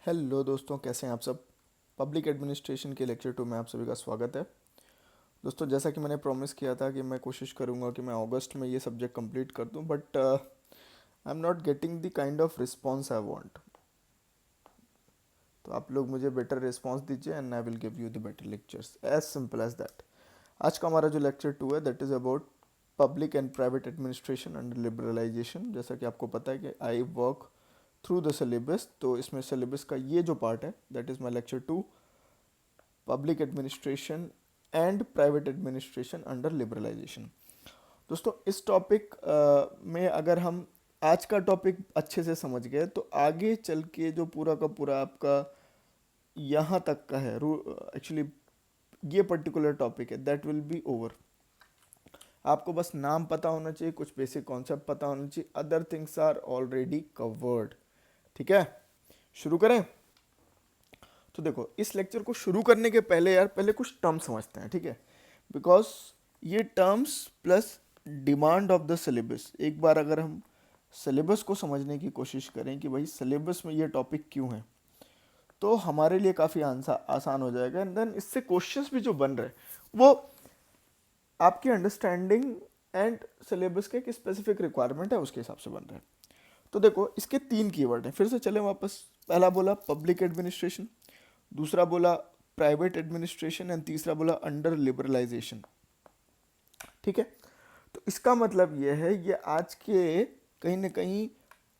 Hello दोस्तों, कैसे हैं आप सब। पब्लिक एडमिनिस्ट्रेशन के लेक्चर 2 में आप सभी का स्वागत है। दोस्तों, जैसा कि मैंने प्रॉमिस किया था कि मैं कोशिश करूंगा कि मैं अगस्त में ये सब्जेक्ट कंप्लीट कर दूं, but I am not getting the kind of response I want. तो आप लोग मुझे बेटर रिस्पॉन्स दीजिए and I will give you the better lectures, as simple as that. आज का हमारा जो लेक्चर 2 है that is about public and private administration under liberalisation. जैसा कि आपको पता है कि I work through the syllabus, तो इसमें सिलेबस का ये जो पार्ट है that is my lecture 2, public administration and private administration under liberalisation. दोस्तों, इस टॉपिक में अगर हम आज का टॉपिक अच्छे से समझ गए तो आगे चल के जो पूरा का पूरा आपका यहाँ तक का है एक्चुअली ये पर्टिकुलर टॉपिक है दैट विल बी ओवर। आपको बस नाम पता होना चाहिए, कुछ बेसिक कॉन्सेप्ट पता होना चाहिए, other things are already covered. ठीक है, शुरू करें। तो देखो, इस लेक्चर को शुरू करने के पहले यार पहले कुछ टर्म्स समझते हैं, ठीक है। बिकॉज ये terms plus demand of the syllabus, एक बार अगर हम सिलेबस को समझने की कोशिश करें कि भाई सिलेबस में ये टॉपिक क्यों है, तो हमारे लिए काफ़ी आसान हो जाएगा। एंड देन इससे क्वेश्चंस भी जो बन रहे हैं वो आपकी अंडरस्टैंडिंग एंड सिलेबस के एक स्पेसिफिक रिक्वायरमेंट है उसके हिसाब से बन रहे हैं। तो देखो, इसके 3 कीवर्ड हैं, फिर से चले वापस। पहला बोला पब्लिक एडमिनिस्ट्रेशन, दूसरा बोला प्राइवेट एडमिनिस्ट्रेशन एंड तीसरा बोला अंडर लिबरलाइजेशन। ठीक है, तो इसका मतलब ये है, ये आज के कहीं ना कहीं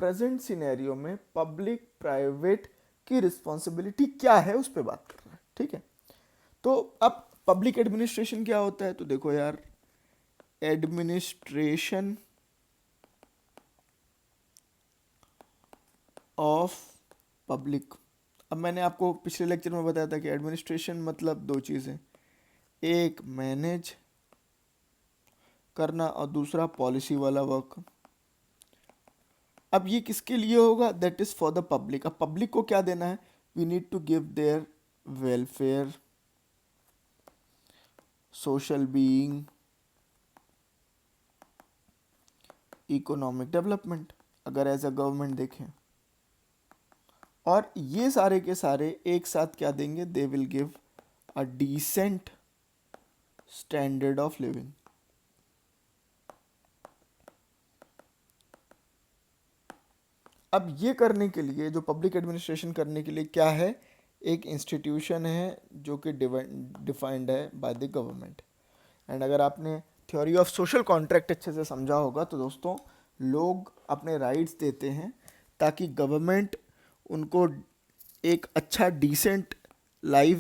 प्रेजेंट सिनेरियो में पब्लिक प्राइवेट की रिस्पॉन्सिबिलिटी क्या है उस पर बात कर रहा है। ठीक है, तो अब पब्लिक एडमिनिस्ट्रेशन क्या होता है, तो देखो यार, एडमिनिस्ट्रेशन ऑफ पब्लिक। अब मैंने आपको पिछले लेक्चर में बताया था कि एडमिनिस्ट्रेशन मतलब 2 चीज़ें, एक मैनेज करना और दूसरा पॉलिसी वाला वर्क। अब ये किसके लिए होगा, that is for the public. अब पब्लिक को क्या देना है, we need to give their welfare, social being, economic development, अगर एज अ गवर्नमेंट देखें। और ये सारे के सारे एक साथ क्या देंगे, they will give a decent standard of living. अब ये करने के लिए, जो पब्लिक एडमिनिस्ट्रेशन करने के लिए क्या है, एक इंस्टीट्यूशन है जो कि डिफाइंड है बाय द गवर्नमेंट। एंड अगर आपने थ्योरी ऑफ सोशल कॉन्ट्रैक्ट अच्छे से समझा होगा तो दोस्तों, लोग अपने राइट्स देते हैं ताकि गवर्नमेंट उनको एक अच्छा डिसेंट लाइफ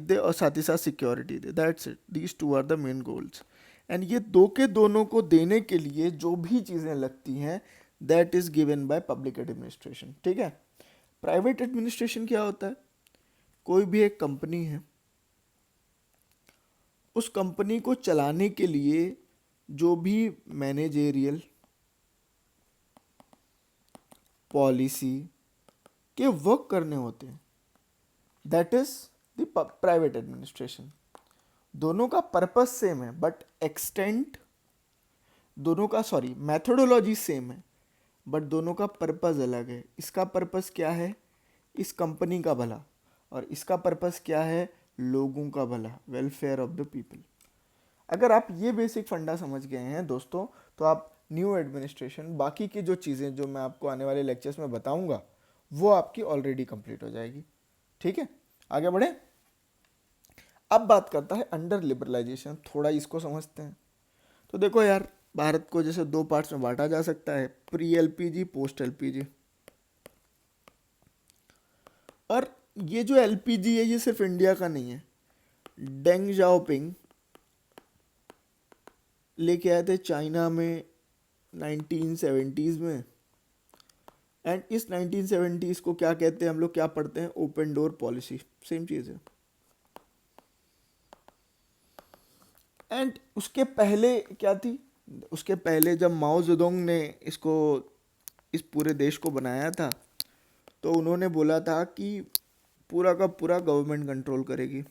दे और साथ ही साथ सिक्योरिटी दे। That's it, these two are the main goals. And ये दो के दोनों को देने के लिए जो भी चीज़ें लगती हैं that is given by public administration. ठीक है, प्राइवेट एडमिनिस्ट्रेशन क्या होता है, कोई भी एक कंपनी है, उस कंपनी को चलाने के लिए जो भी मैनेजेरियल पॉलिसी के वर्क करने होते हैं that is the private administration. दोनों का पर्पस सेम है बट एक्सटेंट दोनों का, सॉरी, मैथोडोलॉजी सेम है बट दोनों का पर्पस अलग है। इसका पर्पस क्या है, इस कंपनी का भला, और इसका पर्पस क्या है, लोगों का भला, वेलफेयर ऑफ द पीपल। अगर आप ये बेसिक फंडा समझ गए हैं दोस्तों, तो आप न्यू एडमिनिस्ट्रेशन, बाकी की जो चीज़ें जो मैं आपको आने वाले लेक्चर्स में बताऊंगा वो आपकी ऑलरेडी कंप्लीट हो जाएगी। ठीक है, आगे बढ़े। अब बात करता है अंडर लिबरलाइजेशन, थोड़ा इसको समझते हैं। तो देखो यार, भारत को जैसे 2 पार्ट्स में बांटा जा सकता है, प्री एलपीजी, पोस्ट एलपीजी। और ये जो एलपीजी है ये सिर्फ इंडिया का नहीं है, डेंग जाओपिंग लेके आए थे चाइना में 1970s में। एंड इस 1970s को क्या कहते हैं, हम लोग क्या पढ़ते हैं, ओपन डोर पॉलिसी, सेम चीज़ है। एंड उसके पहले क्या थी, उसके पहले जब माओ जेडोंग ने इसको, इस पूरे देश को बनाया था, तो उन्होंने बोला था कि पूरा का पूरा गवर्नमेंट कंट्रोल करेगी।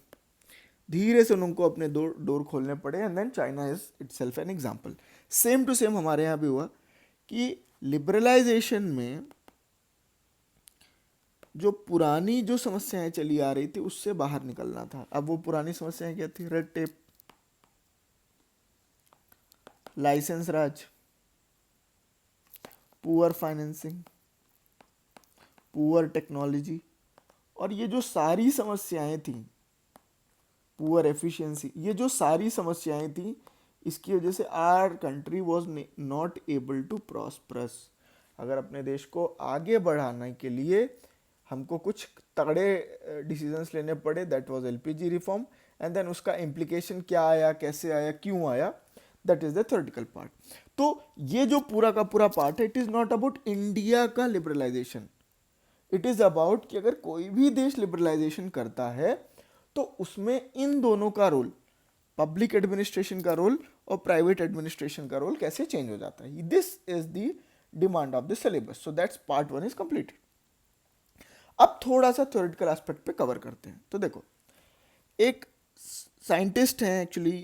धीरे से उनको अपने डोर खोलने पड़े and then China is itself an example. Same to same हमारे यहाँ भी हुआ कि लिबरलाइजेशन में जो पुरानी जो समस्याएं चली आ रही थी उससे बाहर निकलना था। अब वो पुरानी समस्याएं क्या थी? रेड टेप, लाइसेंस राज, पुअर फाइनेंसिंग, पुअर टेक्नोलॉजी, और ये जो सारी समस्याएं थी, पुअर एफिशिएंसी, ये जो सारी समस्याएं थी, इसकी वजह से our country was not able to prosperous. अगर अपने देश को आगे बढ़ाने के लिए हमको कुछ तगड़े डिसीजंस लेने पड़े, that was LPG reform, and then उसका इम्प्लीकेशन क्या आया, कैसे आया, क्यों आया, that is the theoretical part. तो ये जो पूरा का पूरा पार्ट है, it is not about India का लिबरलाइजेशन, इट इज अबाउट कि अगर कोई भी देश लिबरलाइजेशन करता है तो उसमें इन दोनों का रोल, पब्लिक एडमिनिस्ट्रेशन का रोल और प्राइवेट एडमिनिस्ट्रेशन का रोल कैसे चेंज हो जाता है। This is the demand of the syllabus. So that's part 1 is completed. अब थोड़ा सा थ्योरेटिकल एस्पेक्ट पे कवर करते हैं। तो देखो, एक साइंटिस्ट हैं एक्चुअली,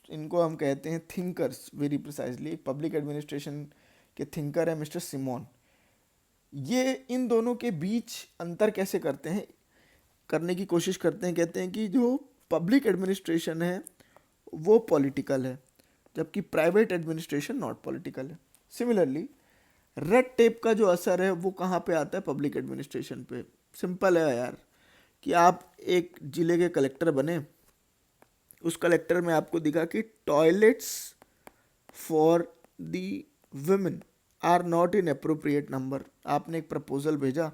इनको हम कहते हैं थिंकर्स वेरी प्रिसाइजली, एक पब्लिक एडमिनिस्ट्रेशन के थिंकर है मिस्टर सिमोन। ये इन दोनों के बीच अंतर कैसे करते हैं, करने की कोशिश करते हैं। कहते हैं कि जो पब्लिक एडमिनिस्ट्रेशन है वो पॉलिटिकल है, जबकि प्राइवेट एडमिनिस्ट्रेशन नॉट पॉलिटिकल है। सिमिलरली रेड टेप का जो असर है वो कहाँ पे आता है? पब्लिक एडमिनिस्ट्रेशन पे। सिंपल है यार, कि आप एक जिले के कलेक्टर बने, उस कलेक्टर में आपको दिखा कि toilets for the women are not in appropriate number. आपने एक प्रपोजल भेजा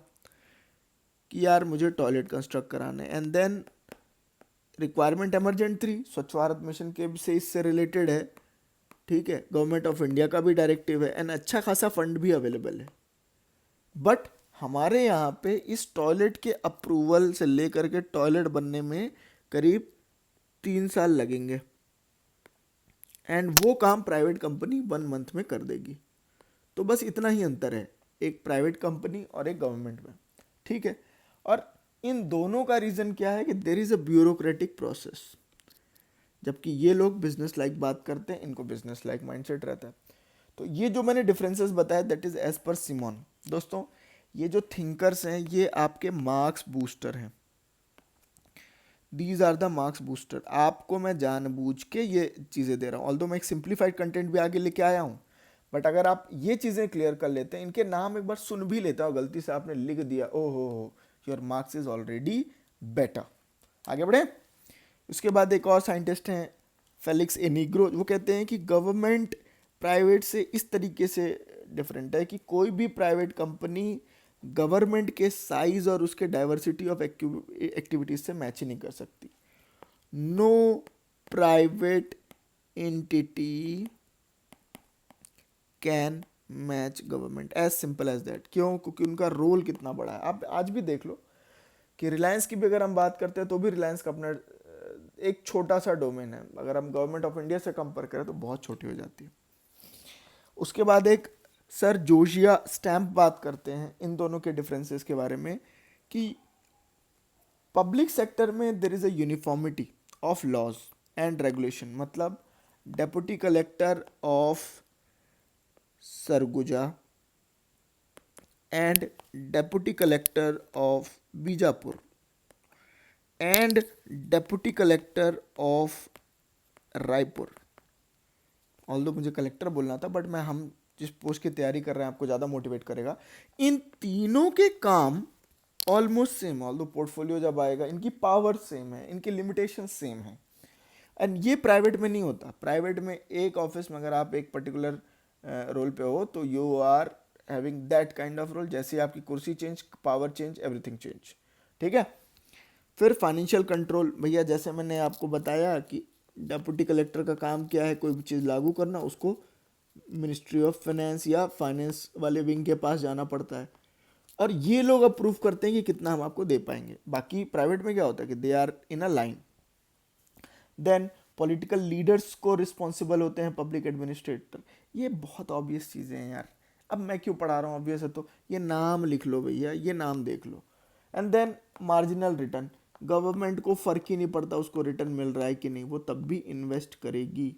कि यार मुझे टॉयलेट कंस्ट्रक्ट कराना है, एंड देन रिक्वायरमेंट इमरजेंट थी, स्वच्छ भारत मिशन के से इससे रिलेटेड है, ठीक है, गवर्नमेंट ऑफ इंडिया का भी डायरेक्टिव है, एंड अच्छा खासा फंड भी अवेलेबल है। बट हमारे यहाँ पे इस टॉयलेट के अप्रूवल से लेकर के टॉयलेट बनने में करीब 3 साल लगेंगे, एंड वो काम प्राइवेट कंपनी 1 मंथ में कर देगी। तो बस इतना ही अंतर है एक प्राइवेट कंपनी और एक गवर्नमेंट में, ठीक है। और इन दोनों का रीज़न क्या है कि there is a bureaucratic process. जबकि ये लोग बिजनेस लाइक बात करते हैं, इनको बिजनेस लाइक माइंडसेट रहता है। तो ये जो मैंने डिफरेंसेस बताया, that is as per Simone. दोस्तों, ये जो थिंकर्स हैं ये आपके मार्क्स बूस्टर हैं। These are the marks booster. आपको मैं जानबूझ के ये चीज़ें दे रहा हूँ, ऑल्दो मैं एक सिंप्लीफाइड कंटेंट भी आगे लेके आया हूँ, बट अगर आप ये चीज़ें क्लियर कर लेते हैं, इनके नाम एक बार सुन भी लेते हो, गलती से आपने लिख दिया, ओ हो, your marks is already better. आगे बढ़े। उसके बाद एक और साइंटिस्ट हैं फेलिक्स एनिग्रो, वो कहते हैं कि गवर्नमेंट प्राइवेट से इस तरीके से डिफरेंट है कि कोई भी प्राइवेट कंपनी गवर्नमेंट के साइज और उसके डाइवर्सिटी ऑफ एक्टिविटीज से मैच ही नहीं कर सकती। No private entity can match government, as simple as that. क्यों? क्योंकि उनका रोल कितना बड़ा है। आप आज भी देख लो कि रिलायंस की भी अगर हम बात करते हैं तो भी रिलायंस का अपना एक छोटा सा डोमेन है, अगर हम गवर्नमेंट ऑफ इंडिया से कंपेयर करें तो बहुत छोटी हो जाती है। उसके बाद एक सर जोशिया स्टैम्प बात करते हैं इन दोनों के डिफरेंसेस के बारे में, कि पब्लिक सेक्टर में there is a uniformity of laws and regulation. मतलब deputy collector of Surguja and deputy collector of Bijapur and deputy collector of Raipur, although मुझे कलेक्टर बोलना था, बट मैं हम जिस पोस्ट की तैयारी कर रहे हैं आपको ज़्यादा मोटिवेट करेगा। इन तीनों के काम ऑलमोस्ट सेम, ऑल्दो पोर्टफोलियो जब आएगा इनकी पावर सेम है, इनकी लिमिटेशन सेम है, एंड ये प्राइवेट में नहीं होता। प्राइवेट में एक ऑफिस में अगर आप एक पर्टिकुलर रोल पे हो तो you are having that kind of role, जैसे आपकी कुर्सी change, power change, everything change, ठीक है। फिर फाइनेंशियल कंट्रोल, भैया जैसे मैंने आपको बताया कि डेप्यूटी कलेक्टर का काम क्या है, कोई भी चीज़ लागू करना, उसको मिनिस्ट्री ऑफ फाइनेंस या फाइनेंस वाले विंग के पास जाना पड़ता है, और ये लोग अप्रूव करते हैं कि कितना हम आपको दे पाएंगे। बाकी प्राइवेट में क्या होता है कि they are in a line. Then political leaders को रिस्पॉन्सिबल होते हैं पब्लिक एडमिनिस्ट्रेटर। ये बहुत ऑब्वियस चीज़ें हैं यार, अब मैं क्यों पढ़ा रहा हूँ, ऑब्वियस है तो ये नाम लिख लो भैया, ये नाम देख लो। And then marginal return, government को फ़र्क ही नहीं पड़ता उसको रिटर्न मिल रहा है कि नहीं, वो तब भी इन्वेस्ट करेगी।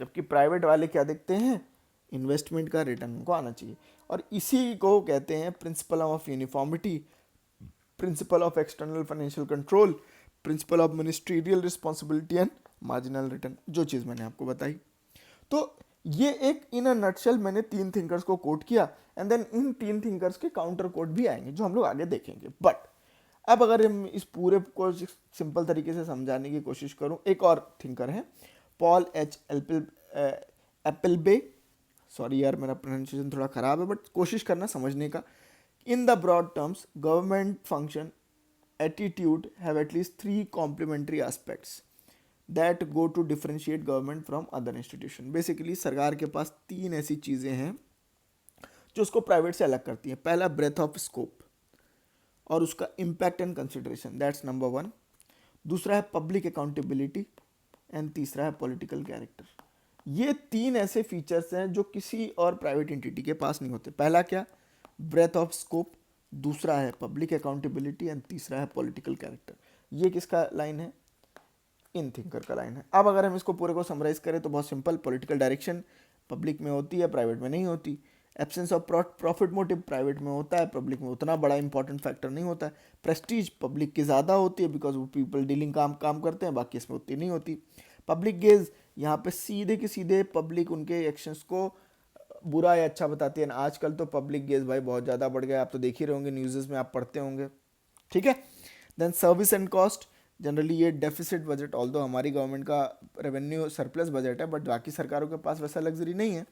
जबकि प्राइवेट वाले क्या देखते हैं, इन्वेस्टमेंट का रिटर्न उनको आना चाहिए। और इसी को कहते हैं principle of uniformity, principle of external financial control, principle of ministerial responsibility and marginal return, जो चीज़ मैंने आपको बताई। तो ये एक इन अ नटशेल मैंने 3 थिंकर्स को कोट किया, एंड देन इन 3 थिंकर्स के काउंटर कोट भी आएंगे जो हम लोग आगे देखेंगे। बट अब अगर हम इस पूरे को सिंपल तरीके से समझाने की कोशिश करूं, एक और थिंकर है पॉल एच एप्पलबे, सॉरी यार मेरा प्रोनाउंसिएशन थोड़ा ख़राब है बट कोशिश करना समझने का। In the broad terms government function attitude have at least 3 complementary aspects that go to differentiate government from other institution. Basically सरकार के पास 3 ऐसी चीज़ें हैं जो उसको प्राइवेट से अलग करती हैं। पहला ब्रेथ ऑफ स्कोप और उसका impact and consideration, that's number 1। दूसरा है पब्लिक अकाउंटेबिलिटी एंड तीसरा है पॉलिटिकल कैरेक्टर। ये 3 ऐसे फीचर्स हैं जो किसी और प्राइवेट एंटिटी के पास नहीं होते। पहला क्या, ब्रेथ ऑफ स्कोप, दूसरा है पब्लिक अकाउंटेबिलिटी एंड तीसरा है पॉलिटिकल कैरेक्टर। ये किसका लाइन है, इन थिंकर का लाइन है। अब अगर हम इसको पूरे को समराइज करें तो बहुत सिंपल, पॉलिटिकल डायरेक्शन पब्लिक में होती है, प्राइवेट में नहीं होती। Absence of profit motive private में होता है, पब्लिक में उतना बड़ा इंपॉर्टेंट फैक्टर नहीं होता है। प्रेस्टीज पब्लिक की ज़्यादा होती है बिकॉज वो पीपल डीलिंग काम करते हैं, बाकी इसमें उतनी नहीं होती। पब्लिक गेज, यहाँ पे सीधे के सीधे पब्लिक उनके एक्शंस को बुरा या अच्छा बताती है। आजकल तो पब्लिक गेज भाई बहुत ज़्यादा बढ़ गया, आप तो देख ही रहे होंगे, न्यूज़ में आप पढ़ते होंगे, ठीक है। Then service and cost, generally ये डेफिसिट बजट, ऑल्दो हमारी गवर्नमेंट का रेवेन्यू सरप्लस बजट है बट बाकी सरकारों के पास वैसा लग्जरी नहीं है।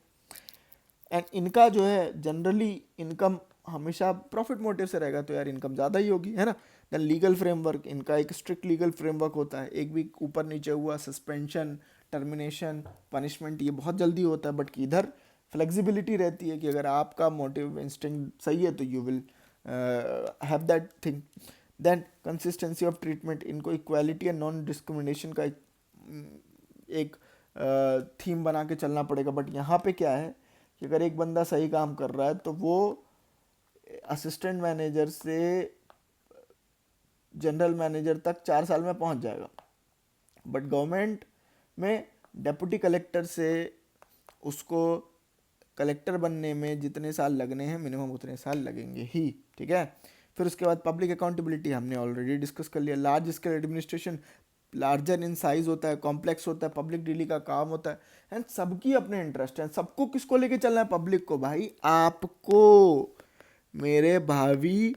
एंड इनका जो है जनरली इनकम हमेशा प्रॉफिट मोटिव से रहेगा, तो यार इनकम ज़्यादा ही होगी, है ना। देन लीगल फ्रेमवर्क, इनका एक स्ट्रिक्ट लीगल फ्रेमवर्क होता है। एक भी ऊपर नीचे हुआ, सस्पेंशन, टर्मिनेशन, पनिशमेंट, ये बहुत जल्दी होता है। बट कि इधर फ्लेक्सिबिलिटी रहती है कि अगर आपका मोटिव इंस्टिंक्ट सही है तो you will have that thing. Then consistency of treatment, इनको इक्वालिटी एंड नॉन डिस्क्रिमिनेशन का एक थीम बना के चलना पड़ेगा। बट यहाँ पे क्या है कि अगर एक बंदा सही काम कर रहा है तो वो असिस्टेंट मैनेजर से जनरल मैनेजर तक 4 साल में पहुंच जाएगा। बट गवर्नमेंट में डेप्यूटी कलेक्टर से उसको कलेक्टर बनने में जितने साल लगने हैं मिनिमम उतने साल लगेंगे ही, ठीक है। फिर उसके बाद पब्लिक अकाउंटेबिलिटी हमने ऑलरेडी डिस्कस कर लिया। Large scale administration, larger in size होता है, कॉम्प्लेक्स होता है, पब्लिक डीलिंग का काम होता है, एंड सबकी अपने इंटरेस्ट है। सबको किसको लेके चलना है, पब्लिक को भाई, आपको, मेरे भावी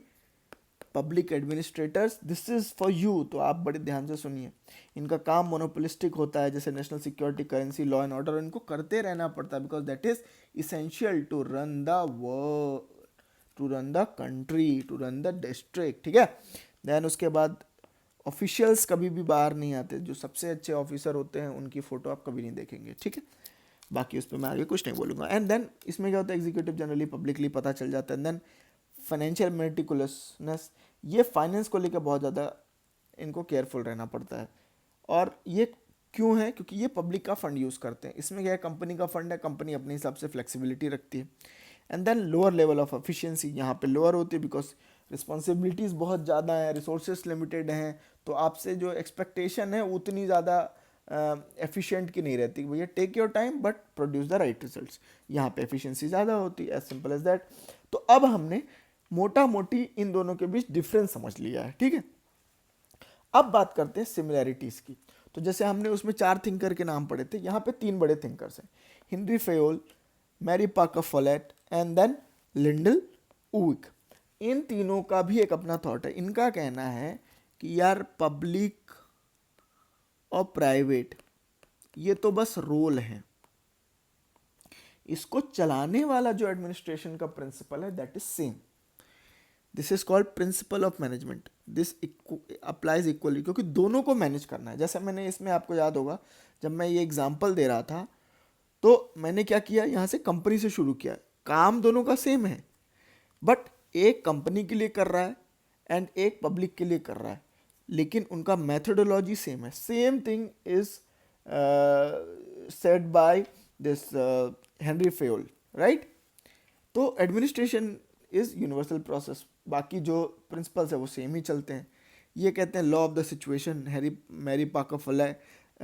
public administrators, this is for you. तो आप बड़े ध्यान से सुनिए। इनका काम मोनोपोलिस्टिक होता है, जैसे national security, currency, law and order, इनको करते रहना पड़ता है because that is essential to run the world, to run the country, to run the district, ठीक है। देन उसके बाद ऑफिशियल्स कभी भी बाहर नहीं आते, जो सबसे अच्छे ऑफिसर होते हैं उनकी फ़ोटो आप कभी नहीं देखेंगे, ठीक है। बाकी उस पर मैं आगे कुछ नहीं बोलूँगा। एंड देन इसमें क्या होता है, एग्जीक्यूटिव जनरली पब्लिकली पता चल जाता है। देन फाइनेंशियल मेटिकुलसनेस, ये फाइनेंस को लेकर बहुत ज़्यादा इनको केयरफुल रहना पड़ता है। और ये क्यों है, क्योंकि ये पब्लिक का फंड यूज़ करते हैं। इसमें क्या है, कंपनी का फंड है, कंपनी अपने हिसाब से फ्लेक्सिबिलिटी रखती है। And then lower level of efficiency, यहाँ पे लोअर होती है बिकॉज रिस्पॉन्सिबिलिटीज़ बहुत ज़्यादा है, रिसोर्सेज लिमिटेड हैं, तो आपसे जो एक्सपेक्टेशन है उतनी ज़्यादा एफिशिएंट की नहीं रहती। भैया take your time but produce the right results, यहाँ पे एफिशिएंसी ज़्यादा होती है, एज सिंपल एज दैट। तो अब हमने मोटा मोटी इन दोनों के बीच डिफरेंस समझ लिया है, ठीक है। अब बात करते हैं सिमिलैरिटीज़ की। तो जैसे हमने उसमें 4 थिंकर के नाम पढ़े थे, यहाँ पे 3 बड़े थिंकर्स हैं, हेनरी फेयोल, मैरी पाकर फोलेट एंड देन लिंडल उइक। इन तीनों का भी एक अपना थॉट है। इनका कहना है कि यार पब्लिक और प्राइवेट ये तो बस रोल है, इसको चलाने वाला जो एडमिनिस्ट्रेशन का प्रिंसिपल है that is same. This is called principle of management, this applies equally, क्योंकि दोनों को मैनेज करना है। जैसे मैंने इसमें आपको याद होगा जब मैं ये एग्जांपल दे रहा था तो मैंने क्या किया, यहाँ से कंपनी से शुरू किया। काम दोनों का सेम है बट एक कंपनी के लिए कर रहा है एंड एक पब्लिक के लिए कर रहा है, लेकिन उनका मेथोडोलॉजी सेम है। Same thing is said by this Henry Fayol, right. तो एडमिनिस्ट्रेशन इज यूनिवर्सल प्रोसेस, बाकी जो प्रिंसिपल्स है वो सेम ही चलते हैं। ये कहते हैं law of the situation, Mary Parker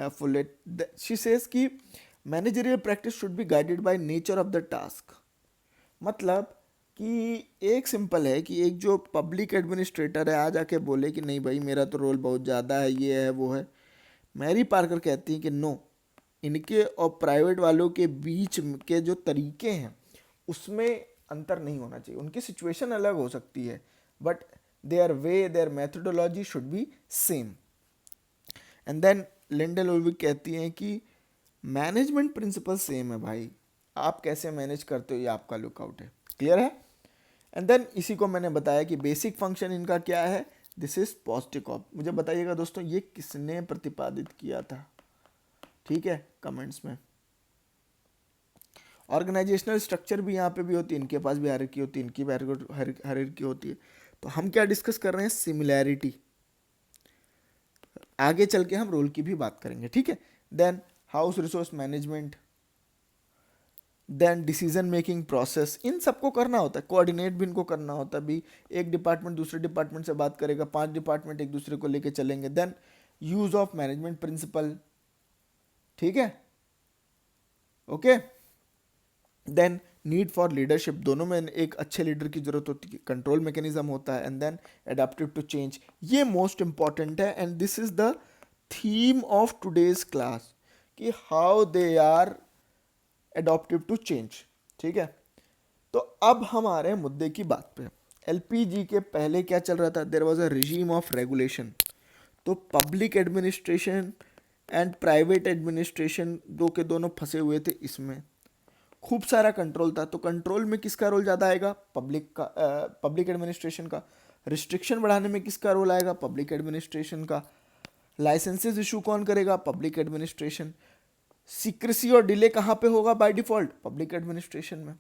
Follett, she says कि managerial practice should be guided by nature of the task. मतलब कि एक सिंपल है कि एक जो पब्लिक एडमिनिस्ट्रेटर है आज आके बोले कि नहीं भाई मेरा तो रोल बहुत ज़्यादा है, ये है वो है। मैरी पार्कर कहती है कि नो, इनके और प्राइवेट वालों के बीच के जो तरीके हैं उसमें अंतर नहीं होना चाहिए। उनकी सिचुएशन अलग हो सकती है but their way, their methodology should be same. And then Lindal Olvik कहती हैं कि मैनेजमेंट प्रिंसिपल सेम है भाई, आप कैसे मैनेज करते हो ये आपका लुकआउट है। क्लियर है? एंड देन इसी को मैंने बताया कि बेसिक फंक्शन इनका क्या है, दिस इज पॉस्टिकॉप। मुझे बताइएगा दोस्तों ये किसने प्रतिपादित किया था, ठीक है, कमेंट्स में। ऑर्गेनाइजेशनल स्ट्रक्चर भी यहाँ पे भी होती है, इनके पास भी हायरार्की होती है, इनकी भी हायरार्की होती है। तो हम क्या डिस्कस कर रहे हैं, सिमिलैरिटी। आगे चल के हम रोल की भी बात करेंगे, ठीक है। Then house resource management, then decision making process, इन सबको करना होता है, कोऑर्डिनेट भी इनको करना होता है भी। एक डिपार्टमेंट दूसरे डिपार्टमेंट से बात करेगा, 5 डिपार्टमेंट एक दूसरे को लेके चलेंगे। Then use of management principle, ठीक है, okay. Then need for leadership, दोनों में एक अच्छे लीडर की जरूरत होती है, कंट्रोल मैकेनिज्म होता है। And then adaptive to change, ये मोस्ट इंपॉर्टेंट है and this is the theme of today's class कि how they are adaptive to change, ठीक है। तो अब हम आ रहे हैं मुद्दे की बात पे। एलपीजी के पहले क्या चल रहा था, there was a regime of regulation. तो public administration and private administration दो के दोनों फंसे हुए थे इसमें, खूब सारा कंट्रोल था। तो कंट्रोल में किसका रोल ज़्यादा आएगा, पब्लिक एडमिनिस्ट्रेशन का। रिस्ट्रिक्शन बढ़ाने में किसका रोल आएगा, पब्लिक एडमिनिस्ट्रेशन का। लाइसेंसेस इशू कौन करेगा, पब्लिक एडमिनिस्ट्रेशन। सीक्रेसी और डिले कहाँ पे होगा बाय डिफॉल्ट, पब्लिक एडमिनिस्ट्रेशन में।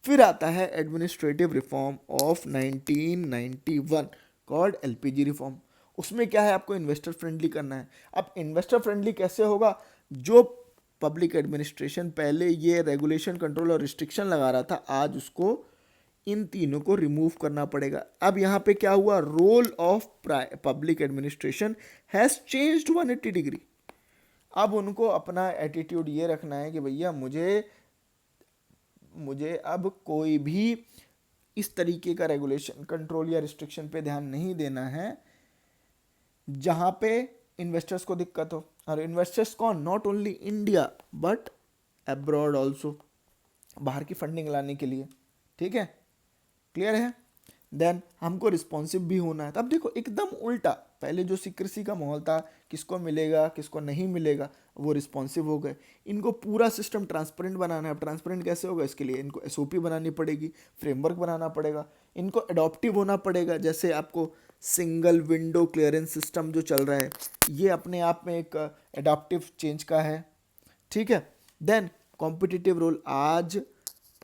फिर आता है administrative reform of 1991 called LPG reform. उसमें क्या है, आपको इन्वेस्टर फ्रेंडली करना है। अब इन्वेस्टर फ्रेंडली कैसे होगा, जो पब्लिक एडमिनिस्ट्रेशन पहले ये रेगुलेशन, कंट्रोल और रिस्ट्रिक्शन लगा रहा था, आज उसको इन तीनों को रिमूव करना पड़ेगा। अब यहाँ पे क्या हुआ, role of public administration has changed 180 degree. अब उनको अपना एटीट्यूड ये रखना है कि भैया मुझे अब कोई भी इस तरीके का रेगुलेशन, कंट्रोल या रिस्ट्रिक्शन पे ध्यान नहीं देना है जहाँ पे इन्वेस्टर्स को दिक्कत हो। और इन्वेस्टर्स कौन, not only India but abroad also, बाहर की फंडिंग लाने के लिए, ठीक है, क्लियर है। देन हमको रिस्पॉन्सिव भी होना है। तब देखो एकदम उल्टा, पहले जो सीक्रेसी का माहौल था, किसको मिलेगा किसको नहीं मिलेगा, वो रिस्पॉन्सिव हो गए। इनको पूरा सिस्टम ट्रांसपेरेंट बनाना है। अब ट्रांसपेरेंट कैसे होगा, इसके लिए इनको एसओपी बनानी पड़ेगी, फ्रेमवर्क बनाना पड़ेगा, इनको अडॉप्टिव होना पड़ेगा। जैसे आपको सिंगल विंडो क्लियरेंस सिस्टम जो चल रहा है, ये अपने आप में एक अडॉप्टिव चेंज का है, ठीक है। देन कॉम्पिटिटिव रोल, आज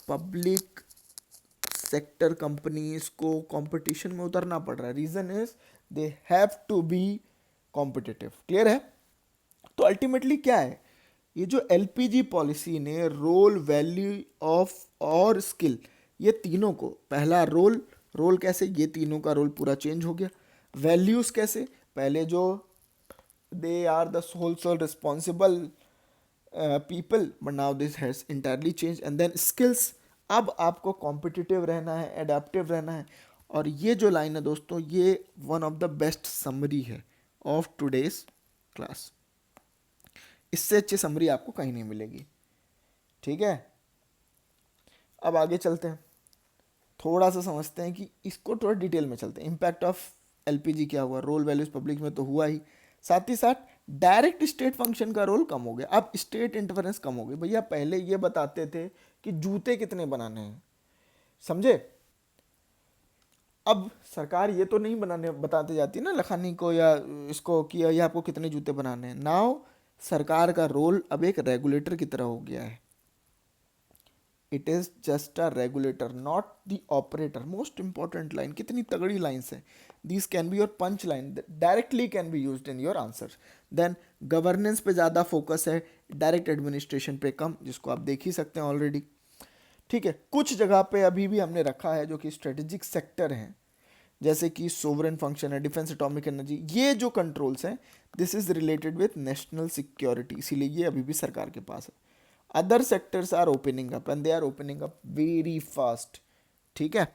पब्लिक सेक्टर कंपनीज को कंपटीशन में उतरना पड़ रहा है। Reason is they have to be competitive, clear है। तो अल्टीमेटली क्या है, ये जो एलपीजी पॉलिसी ने रोल, वैल्यू ऑफ और स्किल, ये तीनों को, पहला रोल कैसे, ये तीनों का रोल पूरा चेंज हो गया। वैल्यूज कैसे, पहले जो they are the sole responsible people but now this has entirely change. And then skills, अब आपको कॉम्पिटिटिव रहना है, एडेप्टिव रहना है। और ये जो लाइन है दोस्तों, ये one of the best summary है ऑफ टुडेज क्लास। इससे अच्छी समरी आपको कहीं नहीं मिलेगी, ठीक है। अब आगे चलते हैं, थोड़ा सा समझते हैं कि इसको थोड़ा डिटेल में चलते हैं। इम्पैक्ट ऑफ एलपीजी क्या हुआ, रोल वैल्यूज पब्लिक में तो हुआ ही, साथ ही साथ डायरेक्ट स्टेट फंक्शन का रोल कम हो गया। अब स्टेट इंटरफेरेंस कम हो गई। भैया पहले ये बताते थे कि जूते कितने बनाने हैं, समझे। अब सरकार ये तो नहीं बनाने बताते जाती ना लखानी को या इसको कि ये आपको कितने जूते बनाने हैं। नाउ सरकार का रोल अब एक रेगुलेटर की तरह हो गया है। It is just a regulator not the operator. Most important line, कितनी तगड़ी लाइन्स है। These can be your punch line, directly can be used in your answer. Then governance पे ज़्यादा फोकस है, डायरेक्ट एडमिनिस्ट्रेशन पे कम, जिसको आप देख ही सकते हैं ऑलरेडी, ठीक है। कुछ जगह पे अभी भी हमने रखा है जो कि स्ट्रेटेजिक सेक्टर हैं, जैसे कि सोवरेन फंक्शन है, डिफेंस, एटॉमिक एनर्जी, ये जो कंट्रोल्स हैं this is related with national security, इसीलिए ये अभी भी सरकार के पास है। Other sectors are opening up and they are opening up very fast, ठीक है।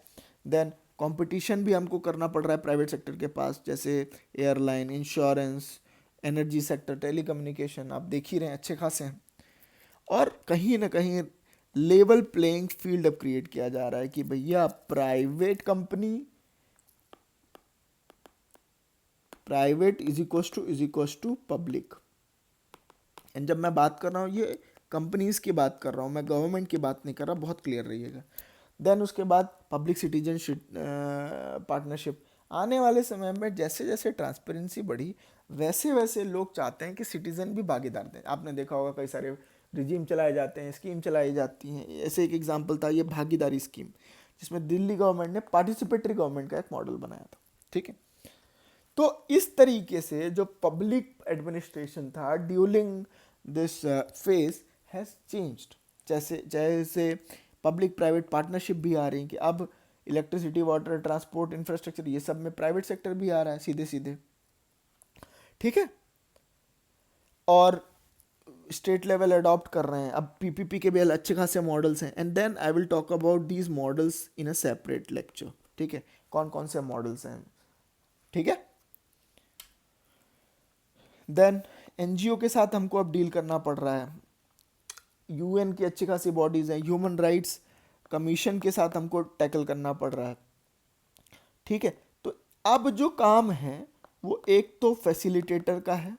देन कंपटीशन भी हमको करना पड़ रहा है प्राइवेट सेक्टर के पास, जैसे airline, insurance, energy sector, telecommunication, आप देख ही रहे हैं अच्छे खासे हैं। और कहीं ना कहीं लेवल प्लेइंग फील्ड अब क्रिएट किया जा रहा है कि भैया private is equals to public. And जब मैं बात कर रहा हूँ ये कंपनीज की बात कर रहा हूँ, मैं गवर्नमेंट की बात नहीं कर रहा, बहुत क्लियर रहिएगा। देन उसके बाद पब्लिक सिटीजनशिप पार्टनरशिप। आने वाले समय में जैसे जैसे ट्रांसपेरेंसी बढ़ी वैसे वैसे लोग चाहते हैं कि सिटीजन भी भागीदार दें। आपने देखा होगा कई सारे रिजीम चलाए जाते हैं, स्कीम चलाई जाती हैं। ऐसे एक एग्जांपल था ये भागीदारी स्कीम, जिसमें दिल्ली गवर्नमेंट ने पार्टिसिपेटरी गवर्नमेंट का एक मॉडल बनाया था, ठीक है। तो इस तरीके से जो पब्लिक एडमिनिस्ट्रेशन था during this phase has changed. जैसे जैसे पब्लिक प्राइवेट पार्टनरशिप भी आ रही हैं कि अब इलेक्ट्रिसिटी, वाटर, ट्रांसपोर्ट, इंफ्रास्ट्रक्चर, ये सब में प्राइवेट सेक्टर भी आ रहा है सीधे सीधे, ठीक है। और स्टेट लेवल अडॉप्ट कर रहे हैं। अब पीपीपी के भी अच्छे खासे मॉडल्स हैं। And then I will talk about these models in a separate lecture, ठीक है, कौन कौन से मॉडल्स हैं, ठीक है। देन एनजीओ के साथ हमको अब डील करना पड़ रहा है। यूएन की अच्छी खासी बॉडीज हैं, ह्यूमन राइट्स कमीशन के साथ हमको टैकल करना पड़ रहा है, ठीक है। तो अब जो काम है वो एक तो फैसिलिटेटर का है,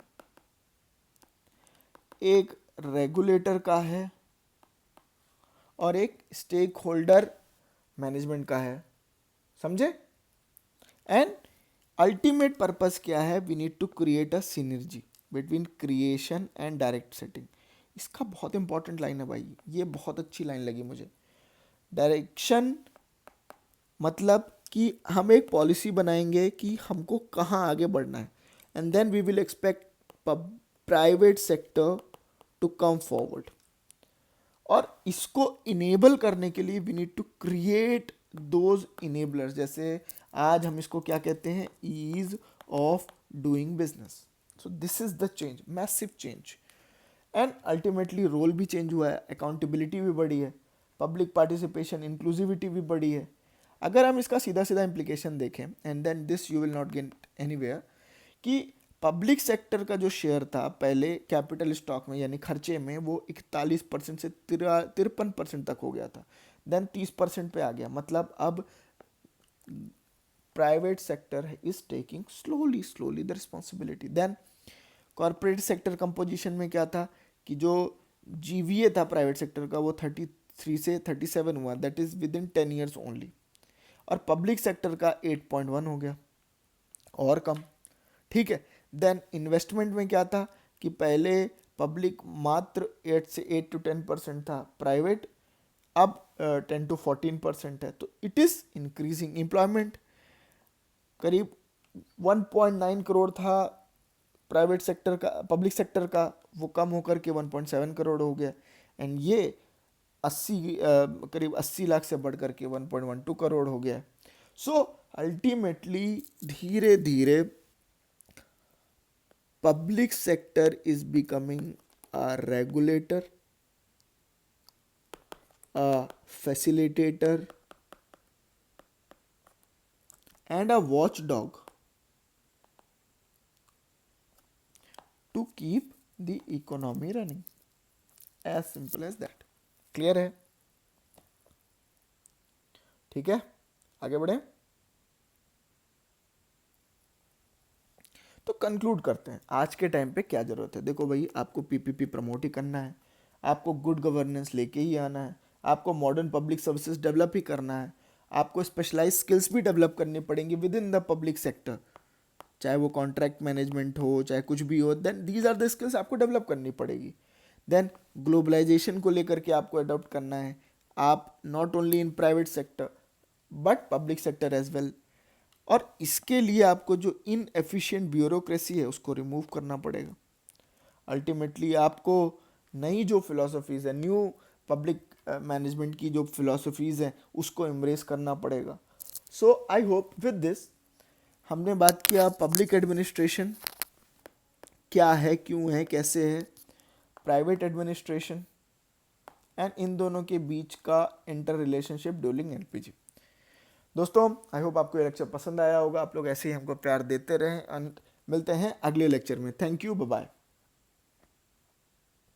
एक रेगुलेटर का है, और एक स्टेक होल्डर मैनेजमेंट का है, समझे। एंड अल्टीमेट पर्पस क्या है, we need to create a synergy between creation and direct setting. इसका बहुत इंपॉर्टेंट लाइन है भाई, ये बहुत अच्छी लाइन लगी मुझे। डायरेक्शन मतलब कि हम एक पॉलिसी बनाएंगे कि हमको कहाँ आगे बढ़ना है, and then we will expect private sector to come forward. और इसको इनेबल करने के लिए we need to create those enablers. जैसे आज हम इसको क्या कहते हैं, ease of doing business. So this is the change, massive change. And ultimately role भी चेंज हुआ है, अकाउंटेबिलिटी भी बढ़ी है, पब्लिक पार्टिसिपेशन, इंक्लूसिविटी भी बढ़ी है। अगर हम इसका सीधा सीधा इम्प्लीकेशन देखें, and then this you will not get anywhere, कि पब्लिक सेक्टर का जो शेयर था पहले कैपिटल स्टॉक में यानी खर्चे में, वो 41% से 53% तक हो गया था। देन 30% पे आ गया। मतलब अब private sector is taking slowly the responsibility. Then corporate sector composition में क्या था कि जो जीवीए था प्राइवेट सेक्टर का वो 33 से 37 हुआ, that is with in 10 years only. और पब्लिक सेक्टर का 8.1 हो गया, और कम, ठीक है। देन इन्वेस्टमेंट में क्या था कि पहले पब्लिक मात्र 8 से 10% था, प्राइवेट अब 10 to 14% है। तो इट इज इंक्रीजिंग। एम्प्लॉयमेंट करीब 1.9 करोड़ था प्राइवेट सेक्टर का, पब्लिक सेक्टर का, वो कम होकर के 1.7 करोड़ हो गया। एंड ये 80 करीब 80 लाख से बढ़ करके 1.12 करोड़ हो गया। सो अल्टीमेटली धीरे धीरे public sector is becoming a regulator, a facilitator, and a watchdog to keep the economy running. As simple as that. Clear है, ठीक है, आगे बढ़े। तो कंक्लूड करते हैं आज के टाइम पे क्या जरूरत है। देखो भाई, आपको पीपीपी प्रमोट ही करना है, आपको गुड गवर्नेंस लेके ही आना है, आपको मॉडर्न पब्लिक सर्विसेज डेवलप ही करना है, आपको स्पेशलाइज स्किल्स भी डेवलप करनी पड़ेंगी within the public sector, चाहे वो कॉन्ट्रैक्ट मैनेजमेंट हो, चाहे कुछ भी हो। Then these are the skills आपको डेवलप करनी पड़ेगी। देन ग्लोबलाइजेशन को लेकर के आपको अडॉप्ट करना है, आप not only in private sector but public sector as well. और इसके लिए आपको जो इनएफिशिएंट ब्यूरोक्रेसी है उसको रिमूव करना पड़ेगा। अल्टीमेटली आपको नई जो फिलॉसफीज़ है, न्यू पब्लिक मैनेजमेंट की जो फिलॉसफीज़ हैं उसको एम्ब्रेस करना पड़ेगा। सो आई होप विद दिस हमने बात किया पब्लिक एडमिनिस्ट्रेशन क्या है, क्यों है, कैसे है, प्राइवेट एडमिनिस्ट्रेशन, एंड इन दोनों के बीच का इंटर रिलेशनशिप ड्यूरिंग एलपीजी। दोस्तों आई होप आपको ये लेक्चर पसंद आया होगा, आप लोग ऐसे ही हमको प्यार देते रहें, एंड मिलते हैं अगले लेक्चर में। Thank you, bye bye.